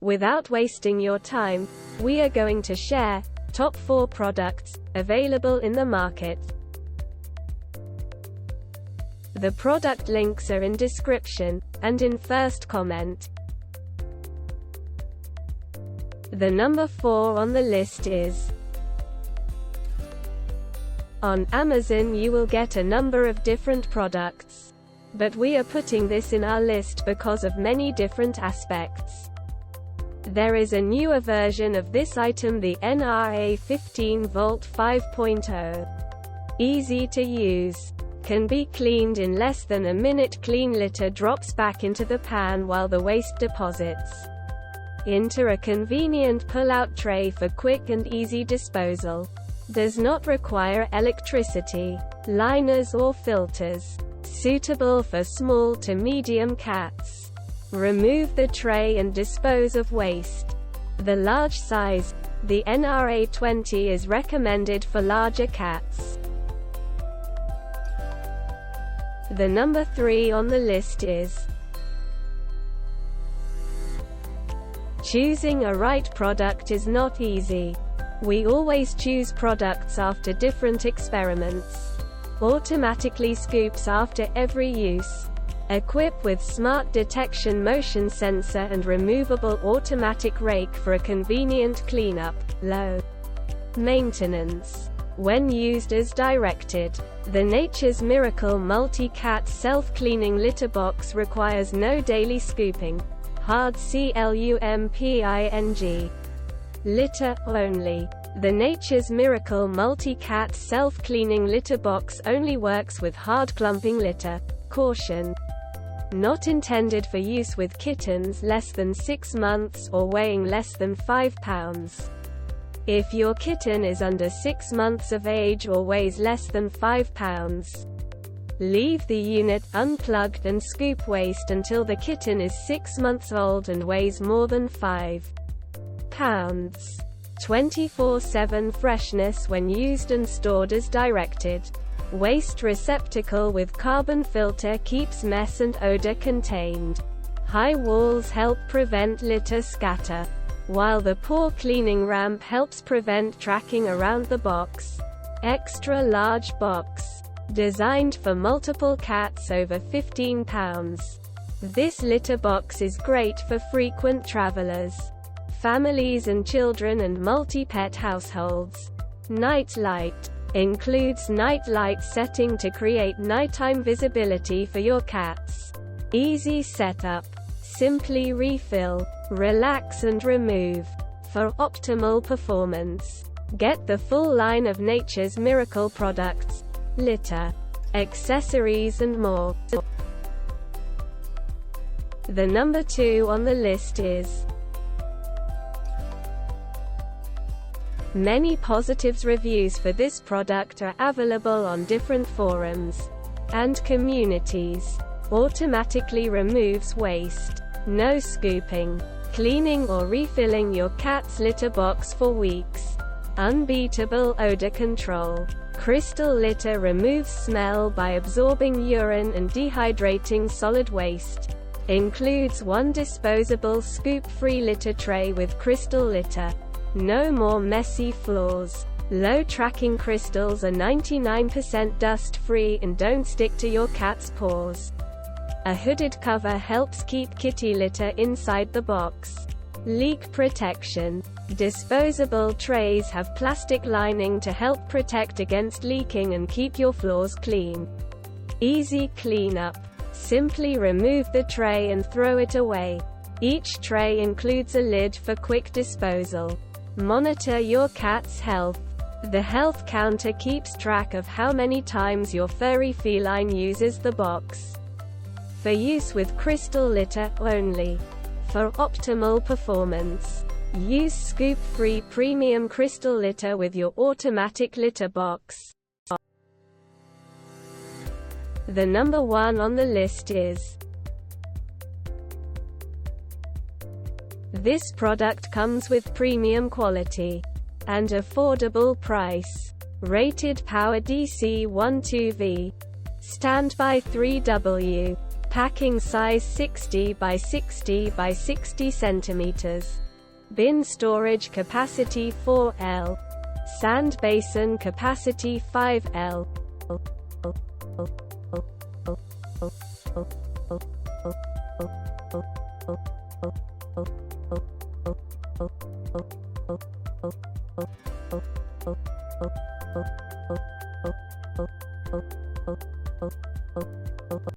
Without wasting your time, we are going to share top 4 products available in the market. The product links are in description and in first comment. The number 4 on the list is: on Amazon you will get a number of different products, but we are putting this in our list because of many different aspects. There is a newer version of this item, the NRA 15V 5.0. Easy to use. Can be cleaned in less than a minute. Clean litter drops back into the pan while the waste deposits into a convenient pull-out tray for quick and easy disposal. Does not require electricity, liners or filters. Suitable for small to medium cats. Remove the tray and dispose of waste. The large size, the NRA 20, is recommended for larger cats. The number 3 on the list is: choosing a right product is not easy. We always choose products after different experiments. Automatically scoops after every use. Equip with smart detection motion sensor and removable automatic rake for a convenient cleanup. Low maintenance when used as directed. The Nature's Miracle Multi-Cat Self-Cleaning Litter Box requires no daily scooping. Hard CLUMPING. Litter only. The Nature's Miracle Multi-Cat Self-Cleaning Litter Box only works with hard clumping litter. Caution: not intended for use with kittens less than 6 months or weighing less than 5 pounds. If your kitten is under 6 months of age or weighs less than 5 pounds, leave the unit unplugged and scoop waste until the kitten is 6 months old and weighs more than 5 pounds. 24/7 freshness when used and stored as directed. Waste receptacle with carbon filter keeps mess and odor contained. High walls help prevent litter scatter, while the paw cleaning ramp helps prevent tracking around the box. Extra large box. Designed for multiple cats over 15 pounds. This litter box is great for frequent travelers, families and children, and multi-pet households. Night light. Includes night light setting to create nighttime visibility for your cats. Easy setup. Simply refill, relax and remove. For optimal performance, get the full line of Nature's Miracle products, litter, accessories and more. The number 2 on the list is: many positives. Reviews for this product are available on different forums and communities. Automatically removes waste. No scooping, cleaning or refilling your cat's litter box for weeks. Unbeatable odor control. Crystal litter removes smell by absorbing urine and dehydrating solid waste. Includes 1 disposable scoop-free litter tray with crystal litter. No more messy floors. Low tracking crystals are 99% dust-free and don't stick to your cat's paws. A hooded cover helps keep kitty litter inside the box. Leak protection. Disposable trays have plastic lining to help protect against leaking and keep your floors clean. Easy cleanup. Simply remove the tray and throw it away. Each tray includes a lid for quick disposal. Monitor your cat's health. The health counter keeps track of how many times your furry feline uses the box. For use with crystal litter only. For optimal performance, use scoop-free premium crystal litter with your automatic litter box. The number 1 on the list is: this product comes with premium quality and affordable price. Rated power DC 12V. Standby 3W. Packing size 60 by 60 by 60 centimeters. Bin storage capacity 4L. Sand basin capacity 5L.